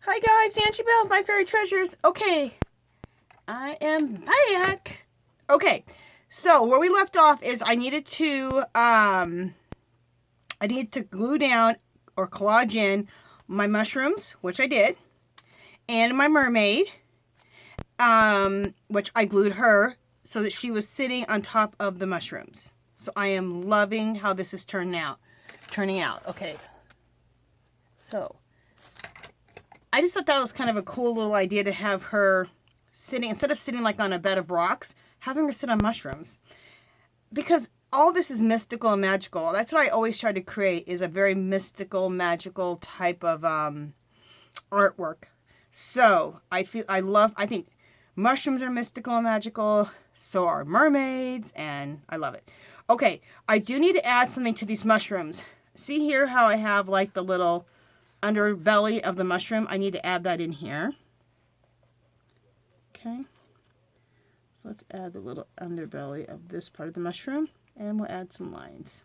Hi guys, Angie Bell, My Fairy Treasures. Okay, I am back. Okay, so where we left off is I needed to glue down or collage in my mushrooms, which I did, and my mermaid, which I glued her so that she was sitting on top of the mushrooms. So I am loving how this is turning out. Okay, so I just thought that was kind of a cool little idea to have her sitting, instead of sitting like on a bed of rocks, having her sit on mushrooms. Because all this is mystical and magical. That's what I always try to create, is a very mystical, magical type of artwork. So I think mushrooms are mystical and magical. So are mermaids, and I love it. Okay, I do need to add something to these mushrooms. See here how I have like the little underbelly of the mushroom? I need to add that in here. Okay, so let's add the little underbelly of this part of the mushroom, and we'll add some lines.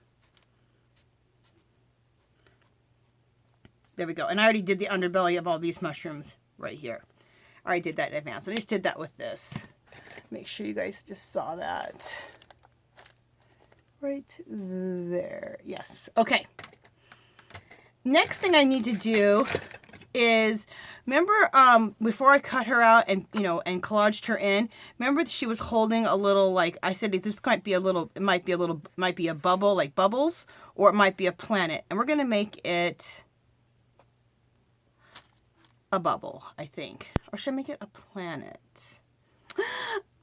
There we go. And I already did the underbelly of all these mushrooms right here. I already did that in advance. I just did that with this. Make sure you guys just saw that. Right there. Yes. Okay. Next thing I need to do is, remember before I cut her out and and collaged her in, remember that she was holding a little, like I said, this might be a bubble, like bubbles, or it might be a planet, and we're going to make it a bubble, I think. Or should I make it a planet?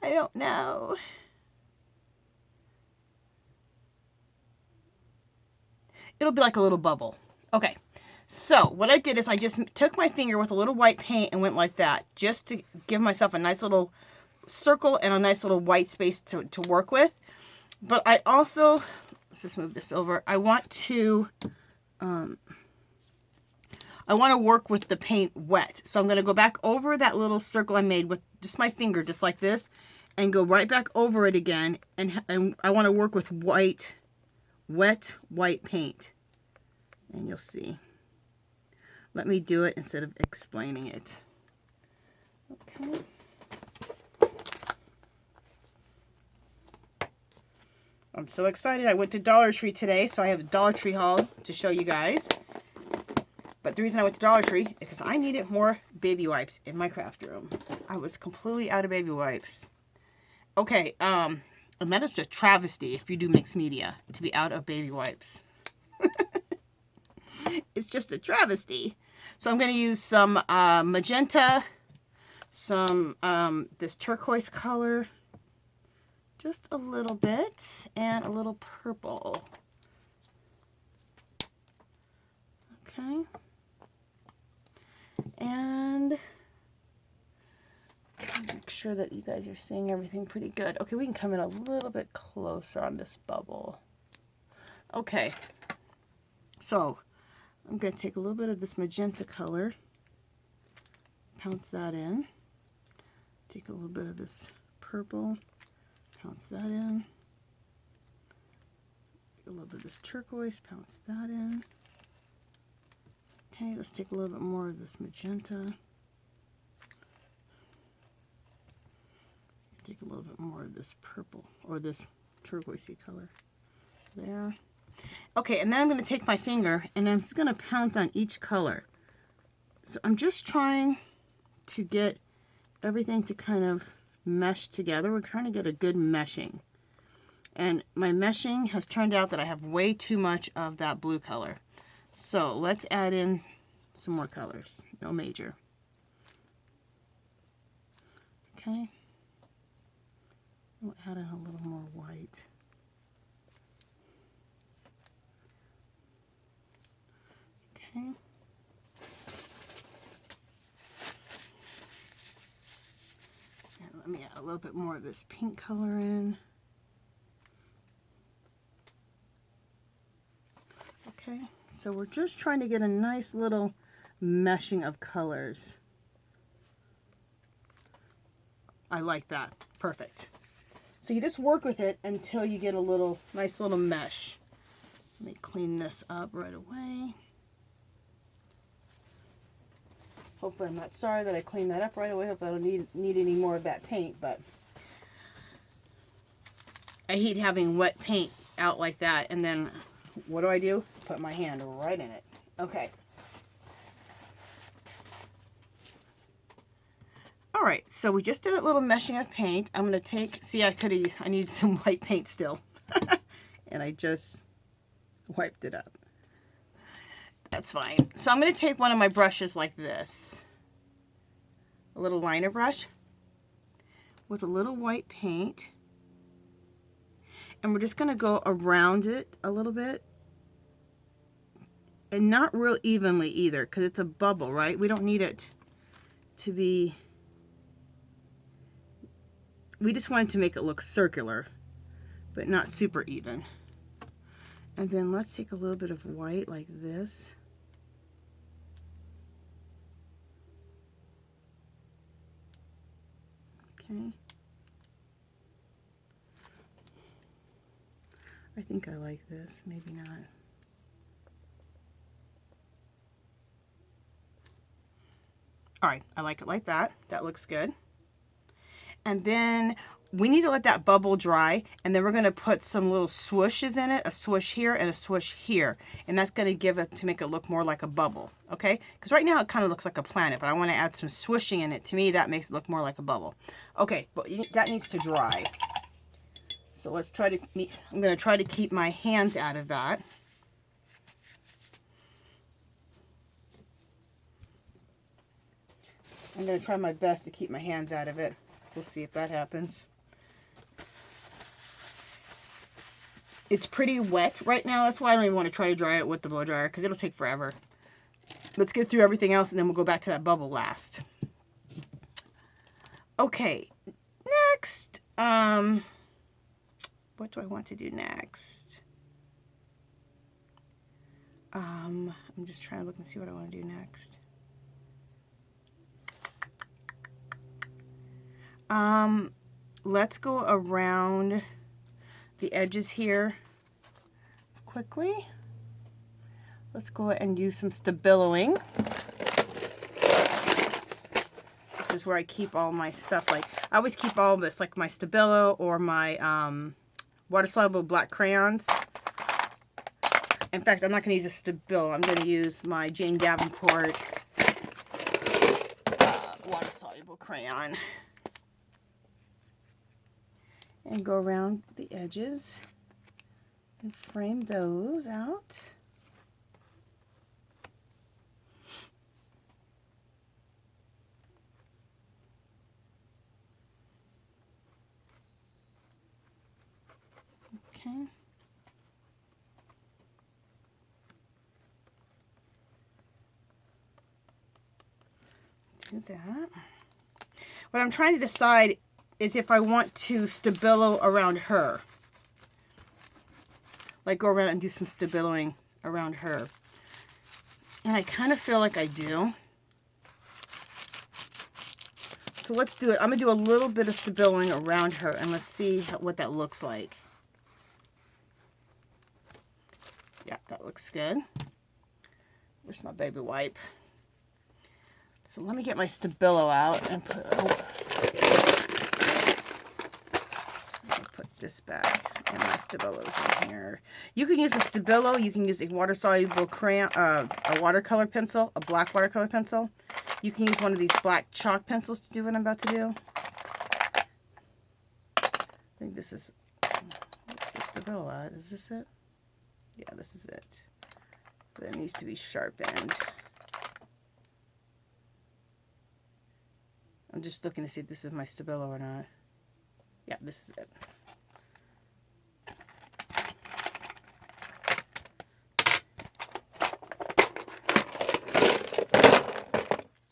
I don't know. It'll be like a little bubble. Okay, so what I did is I just took my finger with a little white paint and went like that, just to give myself a nice little circle and a nice little white space to work with. But I also, let's just move this over. I want to work with the paint wet. So I'm going to go back over that little circle I made with just my finger, just like this, and go right back over it again. And I want to work with wet white paint. And you'll see. Let me do it instead of explaining it. Okay. I'm so excited. I went to Dollar Tree today, so I have a Dollar Tree haul to show you guys. But the reason I went to Dollar Tree is because I needed more baby wipes in my craft room. I was completely out of baby wipes. Okay, and that is a travesty if you do mixed media, to be out of baby wipes. It's just a travesty. So I'm going to use some magenta, some this turquoise color, just a little bit, and a little purple. Okay. And make sure that you guys are seeing everything pretty good. Okay, we can come in a little bit closer on this bubble. Okay. So I'm going to take a little bit of this magenta color, pounce that in. Take a little bit of this purple, pounce that in. Take a little bit of this turquoise, pounce that in. Okay, let's take a little bit more of this magenta. Take a little bit more of this purple, or this turquoisey color. There. Okay, and then I'm going to take my finger and I'm just going to pounce on each color. So I'm just trying to get everything to kind of mesh together. We're trying to get a good meshing. And my meshing has turned out that I have way too much of that blue color. So let's add in some more colors. No major. Okay. We'll add in a little more white. Okay. And let me add a little bit more of this pink color in. Okay, so we're just trying to get a nice little meshing of colors. I like that. Perfect. So you just work with it until you get a nice little mesh. Let me clean this up right away. Hopefully I'm not sorry that I cleaned that up right away. Hope I don't need any more of that paint, but I hate having wet paint out like that, and then what do? Put my hand right in it. Okay. All right, so we just did a little meshing of paint. I'm gonna take, see, I need some white paint still. And I just wiped it up. That's fine. So I'm gonna take one of my brushes like this, a little liner brush with a little white paint. And we're just gonna go around it a little bit. And not real evenly either, because it's a bubble, right? We don't need it to be, we just wanted to make it look circular, but not super even. And then let's take a little bit of white like this. Okay. I think I like this, maybe not. All right, I like it like that. That looks good. And then we need to let that bubble dry, and then we're going to put some little swooshes in it, a swoosh here and a swoosh here, and that's going to give it, to make it look more like a bubble, okay? Because right now it kind of looks like a planet, but I want to add some swooshing in it. To me, that makes it look more like a bubble. Okay, but that needs to dry. So let's try to, I'm going to try to keep my hands out of that. I'm going to try my best to keep my hands out of it. We'll see if that happens. It's pretty wet right now. That's why I don't even want to try to dry it with the blow dryer, because it'll take forever. Let's get through everything else, and then we'll go back to that bubble last. Okay, next. What do I want to do next? I'm just trying to look and see what I want to do next. Let's go around the edges here quickly. Let's go ahead and use some Stabiloing. This is where I keep all my stuff. Like, I always keep all of this, like my Stabilo or my water-soluble black crayons. In fact, I'm not going to use a Stabilo. I'm going to use my Jane Davenport water-soluble crayon. And go around the edges and frame those out. Okay. Do that. What I'm trying to decide is if I want to Stabilo around her. Like go around and do some Stabiloing around her. And I kind of feel like I do. So let's do it. I'm going to do a little bit of Stabiloing around her, and let's see what that looks like. Yeah, that looks good. Where's my baby wipe? So let me get my Stabilo out and put this back, and my Stabilo's in here. You can use a Stabilo, you can use a water-soluble crayon, a watercolor pencil, a black watercolor pencil. You can use one of these black chalk pencils to do what I'm about to do. I think this is, what's the Stabilo at? Is this it? Yeah, this is it. But it needs to be sharpened. I'm just looking to see if this is my Stabilo or not. Yeah, this is it.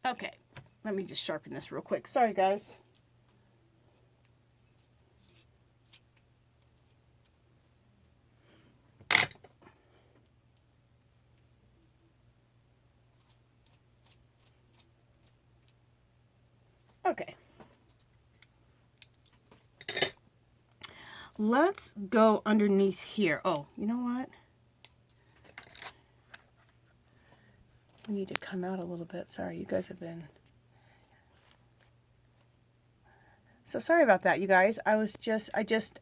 Okay, let me just sharpen this real quick. Sorry, guys. Okay. Let's go underneath here. Oh, you know what? I need to come out a little bit. Sorry, you guys have been... So sorry about that, you guys. I just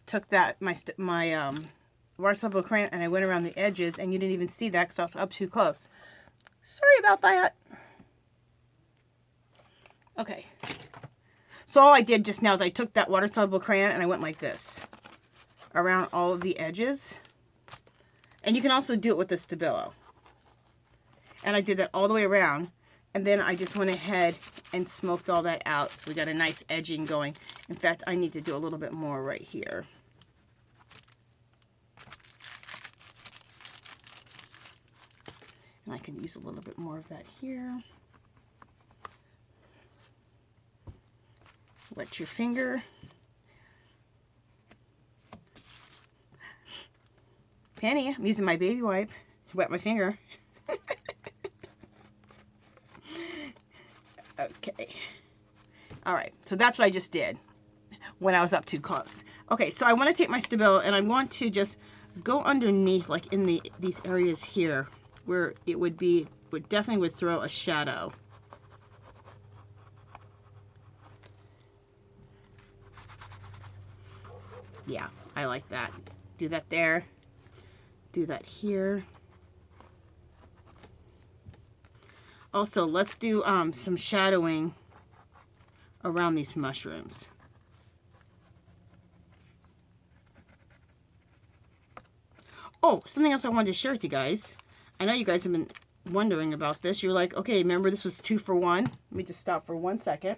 took that, my water soluble crayon, and I went around the edges, and you didn't even see that because I was up too close. Sorry about that. Okay. So all I did just now is I took that water soluble crayon and I went like this around all of the edges. And you can also do it with the Stabilo. And I did that all the way around. And then I just went ahead and smoked all that out. So we got a nice edging going. In fact, I need to do a little bit more right here. And I can use a little bit more of that here. Wet your finger. Penny, I'm using my baby wipe to wet my finger. Okay. All right. So that's what I just did when I was up too close. Okay. So I want to take my Stabilo and I want to just go underneath, like in these areas here where it would definitely would throw a shadow. Yeah, I like that. Do that there. Do that here. Also, let's do some shadowing around these mushrooms. Oh, something else I wanted to share with you guys. I know you guys have been wondering about this. You're like, okay, remember this was 2 for 1? Let me just stop for 1 second.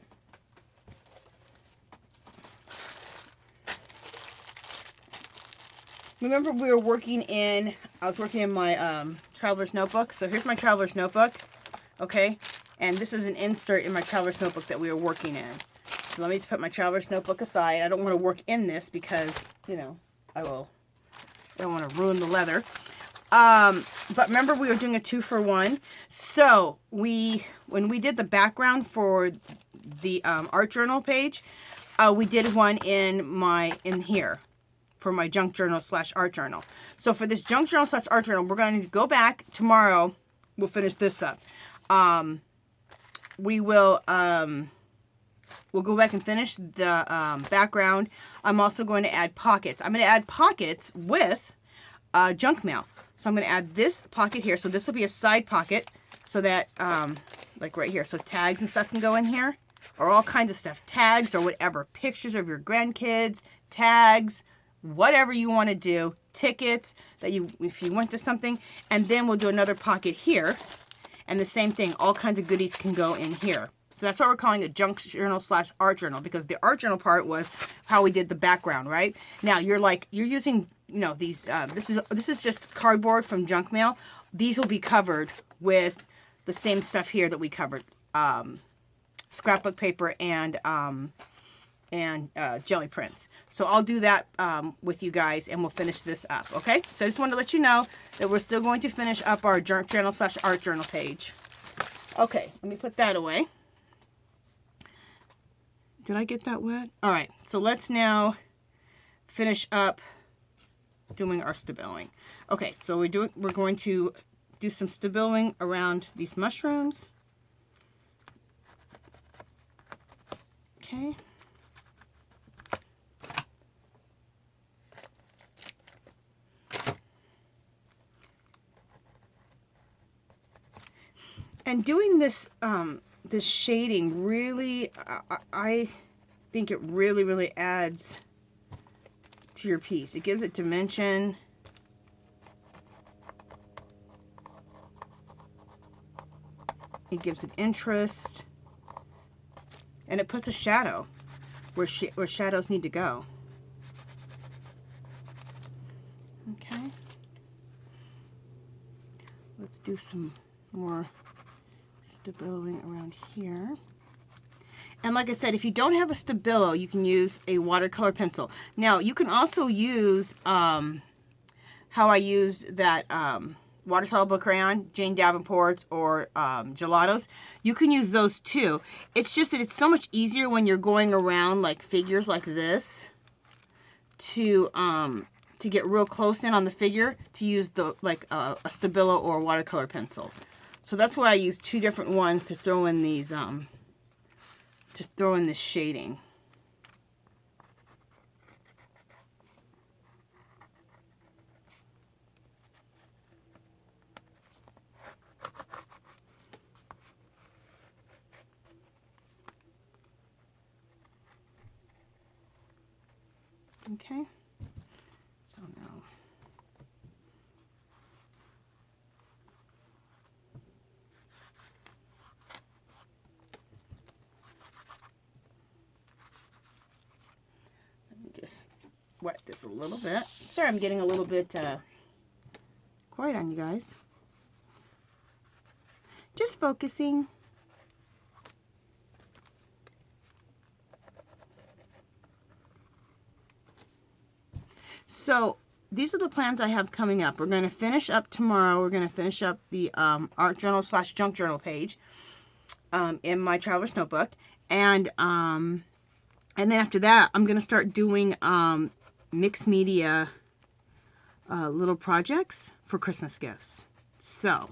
Remember we were I was working in my traveler's notebook. So here's my traveler's notebook. Okay, and this is an insert in my traveler's notebook that we were working in. So let me just put my traveler's notebook aside. I don't want to work in this because, you know, I don't want to ruin the leather. But remember we were doing a 2 for 1. So when we did the background for the art journal page, we did one in here for my junk journal / art journal. So for this junk journal / art journal, we're going to go back tomorrow. We'll finish this up. We'll go back and finish the background. I'm also going to add pockets. I'm going to add pockets with junk mail. So I'm going to add this pocket here. So this will be a side pocket so that, like right here, so tags and stuff can go in here, or all kinds of stuff. Tags or whatever. Pictures of your grandkids, tags, whatever you want to do. Tickets that if you went to something. And then we'll do another pocket here. And the same thing, all kinds of goodies can go in here. So that's why we're calling it junk journal / art journal, because the art journal part was how we did the background, right? Now you're using, you know, these, this is just cardboard from junk mail. These will be covered with the same stuff here that we covered, scrapbook paper and jelly prints. So I'll do that with you guys and we'll finish this up, okay? So I just wanted to let you know that we're still going to finish up our junk journal / art journal page. Okay, let me put that away. Did I get that wet? All right, so let's now finish up doing our stabiling. Okay, so we're going to do some stabiling around these mushrooms. Okay. And doing this this shading really, I think it really adds to your piece. It gives it dimension. It gives it interest. And it puts a shadow where shadows need to go. Okay. Let's do some more Stabilo around here. And like I said, if you don't have a Stabilo, you can use a watercolor pencil. Now, you can also use how I use that water soluble crayon, Jane Davenport's or Gelato's. You can use those too. It's just that it's so much easier when you're going around like figures like this to get real close in on the figure to use the a Stabilo or a watercolor pencil. So that's why I use two different ones to throw in these, to throw in this shading. Okay, so now let me just wet this a little bit. Sorry, I'm getting a little bit quiet on you guys. Just focusing. So these are the plans I have coming up. We're going to finish up tomorrow. We're going to finish up the art journal / junk journal page in my traveler's notebook. And then after that, I'm going to start doing mixed media little projects for Christmas gifts. So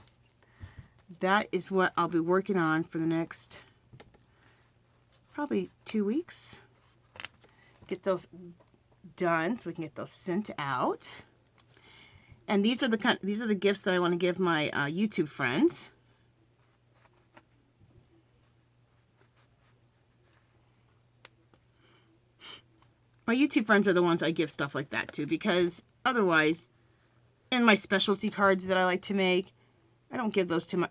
that is what I'll be working on for the next probably 2 weeks. Get those done so we can get those sent out. And these are the gifts that I want to give my YouTube friends. My YouTube friends are the ones I give stuff like that to, because otherwise, in my specialty cards that I like to make, I don't give those to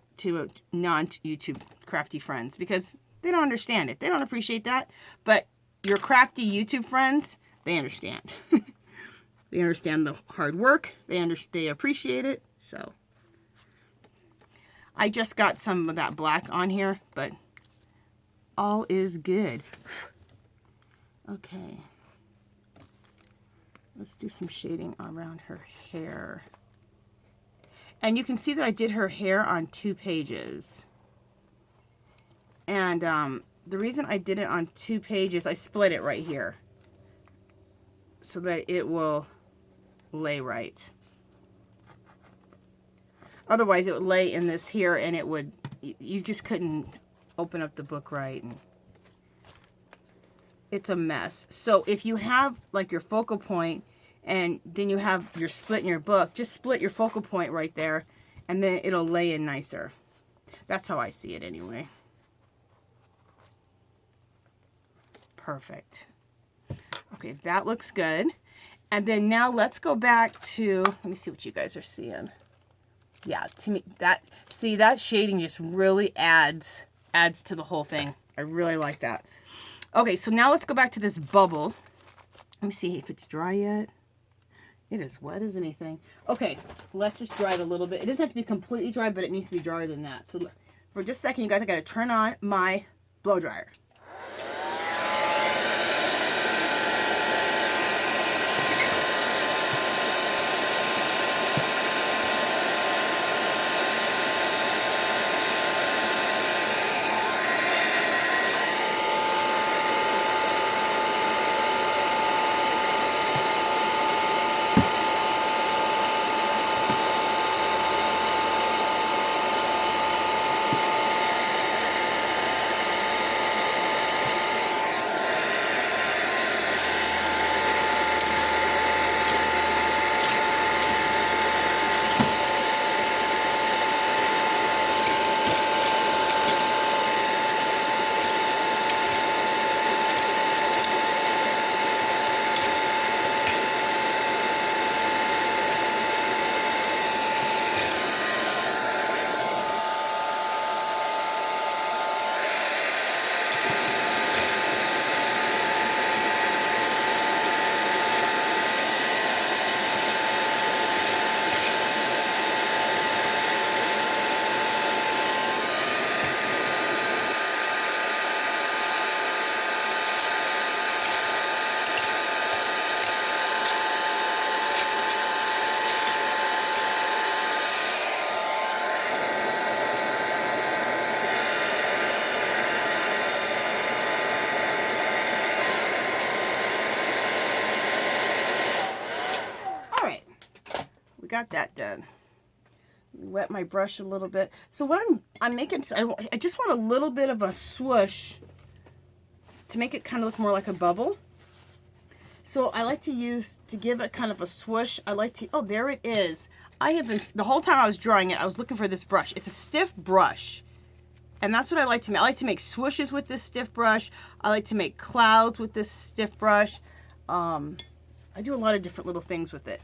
non-YouTube crafty friends, because they don't understand it. They don't appreciate that. But your crafty YouTube friends, they understand. They understand the hard work. They appreciate it. So I just got some of that black on here, but all is good. Okay. Let's do some shading around her hair. And you can see that I did her hair on 2 pages. And the reason I did it on 2 pages, I split it right here so that it will lay right. Otherwise it would lay in this here and it would, you just couldn't open up the book right. And it's a mess. So if you have like your focal point and then you have your split in your book, just split your focal point right there and then it'll lay in nicer. That's how I see it anyway. Perfect. Okay, that looks good. And then now let's go back to, let me see what you guys are seeing. Yeah, to me, that shading just really adds to the whole thing. I really like that. Okay, so now let's go back to this bubble. Let me see if it's dry yet. It is wet as anything. Okay, let's just dry it a little bit. It doesn't have to be completely dry, but it needs to be drier than that. So for just a second, you guys, I got to turn on my blow dryer. Got that done. wet my brush a little bit. So what I'm making, I just want a little bit of a swoosh to make it kind of look more like a bubble. So I like to give it kind of a swoosh. I like to, oh, there it is. I have been, the whole time I was drawing it, I was looking for this brush. It's a stiff brush. And that's what I like to make. I like to make swooshes with this stiff brush. I like to make clouds with this stiff brush. I do a lot of different little things with it.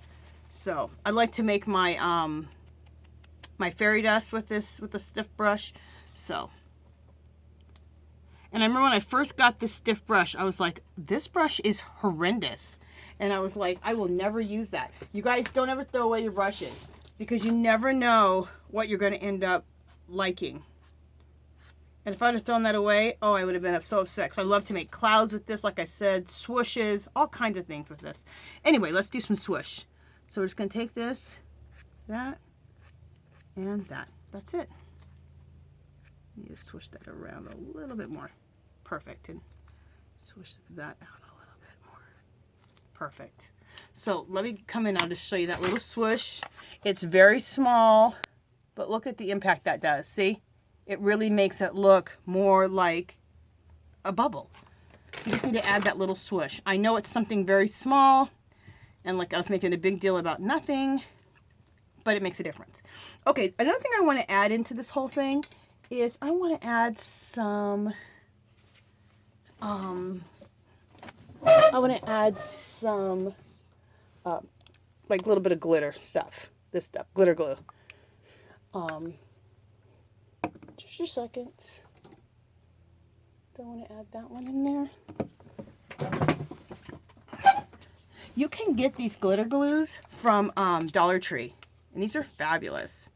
So I like to make my my fairy dust with the stiff brush. So, and I remember when I first got this stiff brush, I was like, this brush is horrendous. And I was like, I will never use that. You guys don't ever throw away your brushes because you never know what you're going to end up liking. And if I'd have thrown that away, oh, I would have been so upset. Because I love to make clouds with this, like I said, swooshes, all kinds of things with this. Anyway, let's do some swoosh. So we're just going to take this, that, and that. That's it. You just swoosh that around a little bit more. Perfect. And swoosh that out a little bit more. Perfect. So let me come in now to show you that little swoosh. It's very small, but look at the impact that does. See? It really makes it look more like a bubble. You just need to add that little swoosh. I know it's something very small, and like I was making a big deal about nothing, but it makes a difference. Okay, another thing I want to add into this whole thing is I want to add some, like a little bit of glitter stuff. This stuff, glitter glue. Just a second. Don't want to add that one in there. You can get these glitter glues from Dollar Tree, and these are fabulous.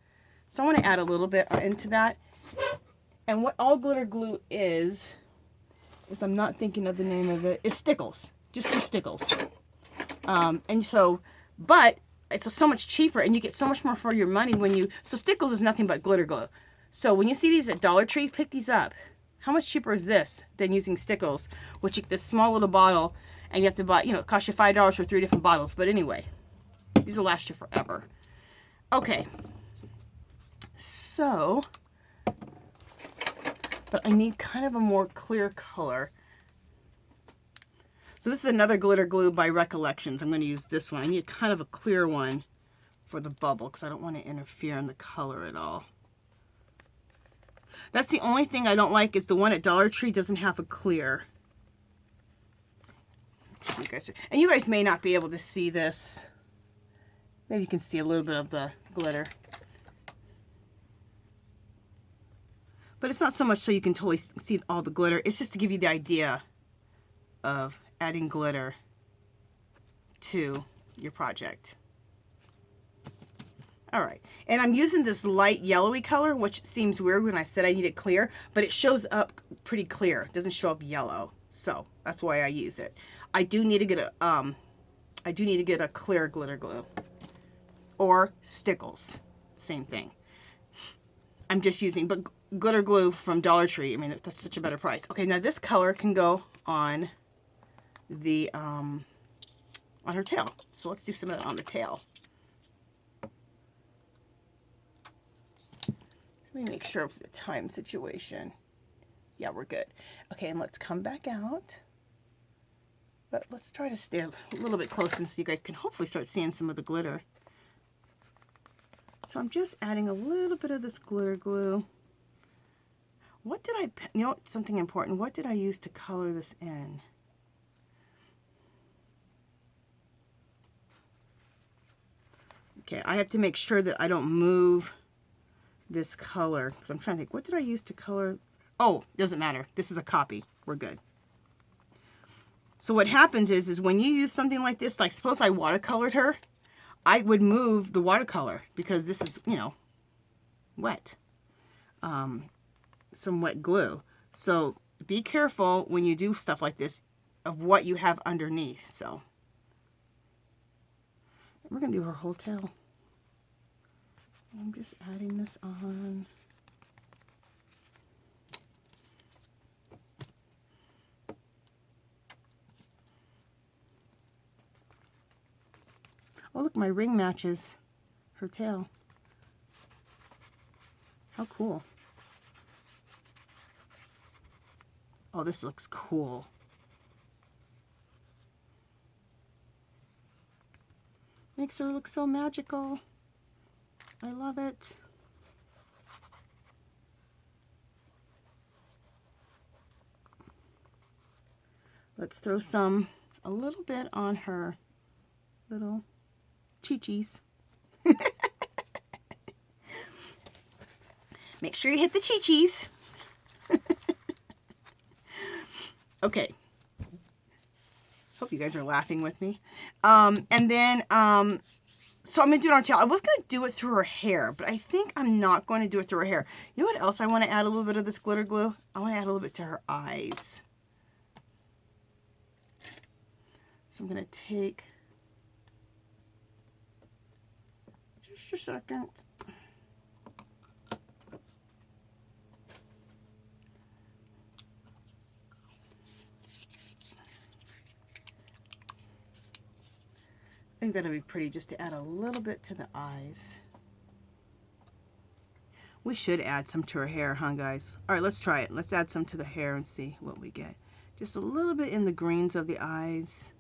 So I want to add a little bit into that. And what all glitter glue is I'm not thinking of the name of it, is stickles. Just your stickles. And so, but it's so much cheaper, and you get so much more for your money when you, so stickles is nothing but glitter glue. So when you see these at Dollar Tree, pick these up. How much cheaper is this than using stickles, which you get this small little bottle, and you have to buy, you know, it costs you $5 for 3 different bottles. But anyway, these will last you forever. Okay. So, but I need kind of a more clear color. So this is another glitter glue by Recollections. I'm going to use this one. I need kind of a clear one for the bubble because I don't want to interfere in the color at all. That's the only thing I don't like is the one at Dollar Tree doesn't have a clear. And you guys may not be able to see this. Maybe you can see a little bit of the glitter. But it's not so much so you can totally see all the glitter. It's just to give you the idea of adding glitter to your project. All right, and I'm using this light yellowy color, which seems weird when I said I need it clear, but it shows up pretty clear. It doesn't show up yellow, so that's why I use it. I do need to get a clear glitter glue or stickles, same thing. I'm just using, but glitter glue from Dollar Tree. I mean, that's such a better price. Okay, now this color can go on the on her tail. So let's do some of that on the tail. Let me make sure of the time situation. Yeah, we're good. Okay, and let's come back out. But let's try to stay a little bit close so you guys can hopefully start seeing some of the glitter. So I'm just adding a little bit of this glitter glue. What did you know, something important. What did I use to color this in? Okay, I have to make sure that I don't move this color, because I'm trying to think, what did I use to color? Oh, doesn't matter. This is a copy. We're good. So what happens is when you use something like this, like suppose I watercolored her, I would move the watercolor because this is, you know, wet. Some wet glue. So be careful when you do stuff like this of what you have underneath. So we're going to do her whole tail. I'm just adding this on. Oh, look, my ring matches her tail. cool. Oh, this looks cool. Makes her look so magical. I love it. Let's throw a little bit on her little chi-chis. Make sure you hit the chi-chis. Okay. Hope you guys are laughing with me. And then, so I'm going to do it on tail. I was going to do it through her hair, but I think I'm not going to do it through her hair. You know what else I want to add a little bit of this glitter glue? I want to add a little bit to her eyes. So I'm going to take just a second. I think that'll be pretty just to add a little bit to the eyes. We should add some to her hair, huh, guys? All right, let's try it. Let's add some to the hair and see what we get. Just a little bit in the greens of the eyes.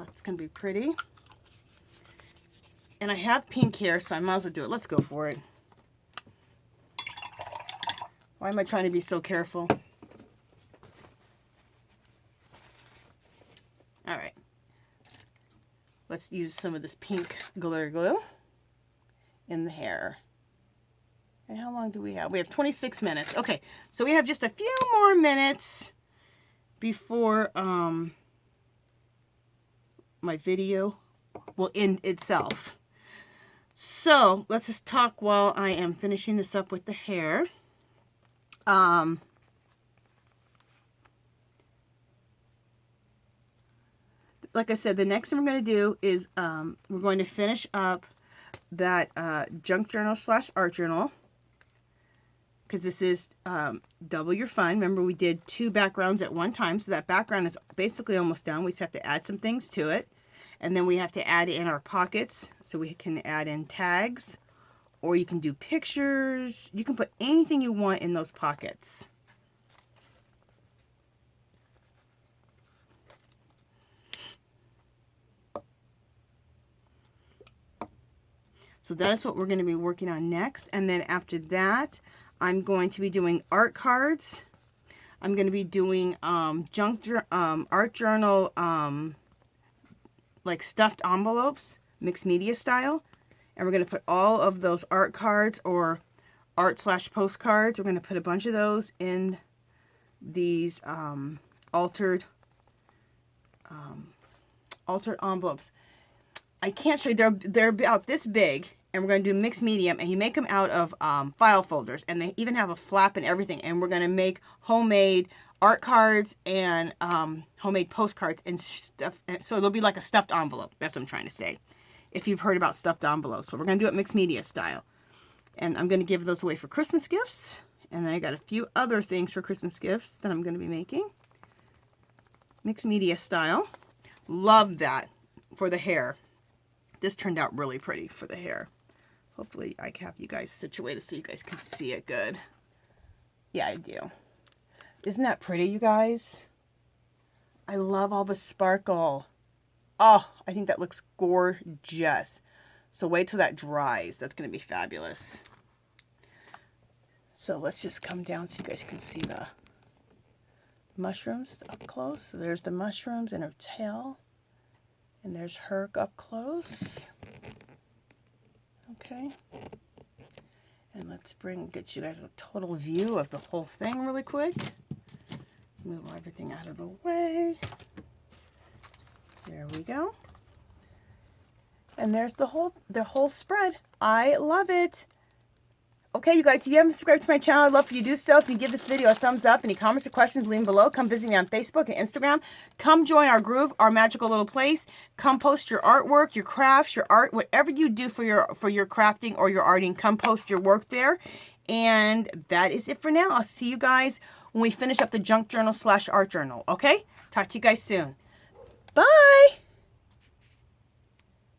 It's going to be pretty. And I have pink hair, so I might as well do it. Let's go for it. Why am I trying to be so careful? All right. Let's use some of this pink glitter glue in the hair. And how long do we have? We have 26 minutes. Okay, so we have just a few more minutes before my video will end itself. So let's just talk while I am finishing this up with the hair. Like I said, the next thing we're going to do is we're going to finish up that junk journal / art journal, because this is double your fun. Remember, we did 2 backgrounds at one time, so that background is basically almost done. We just have to add some things to it, and then we have to add in our pockets, so we can add in tags, or you can do pictures. You can put anything you want in those pockets. So that is what we're going to be working on next. And then after that, I'm going to be doing art cards. I'm going to be doing art journal, like stuffed envelopes, mixed media style. And we're going to put all of those art cards or art / postcards. We're going to put a bunch of those in these altered envelopes. I can't show you. They're about this big. And we're going to do mixed medium, and you make them out of file folders, and they even have a flap and everything. And we're going to make homemade art cards and homemade postcards and stuff. So it'll be like a stuffed envelope. That's what I'm trying to say, if you've heard about stuffed envelopes. But we're going to do it mixed media style. And I'm going to give those away for Christmas gifts. And I got a few other things for Christmas gifts that I'm going to be making. Mixed media style. Love that for the hair. This turned out really pretty for the hair. Hopefully I have you guys situated so you guys can see it good. Yeah, I do. Isn't that pretty, you guys? I love all the sparkle. Oh, I think that looks gorgeous. So wait till that dries. That's going to be fabulous. So let's just come down so you guys can see the mushrooms up close. So there's the mushrooms and her tail. And there's her up close. Okay. And let's get you guys a total view of the whole thing really quick. Move everything out of the way. There we go. And there's the whole spread. I love it. Okay, you guys, if you haven't subscribed to my channel, I'd love for you to do so. If you give this video a thumbs up, any comments or questions, leave them below. Come visit me on Facebook and Instagram. Come join our group, our magical little place. Come post your artwork, your crafts, your art, whatever you do for your crafting or your arting. Come post your work there. And that is it for now. I'll see you guys when we finish up the junk journal / art journal. Okay? Talk to you guys soon. Bye!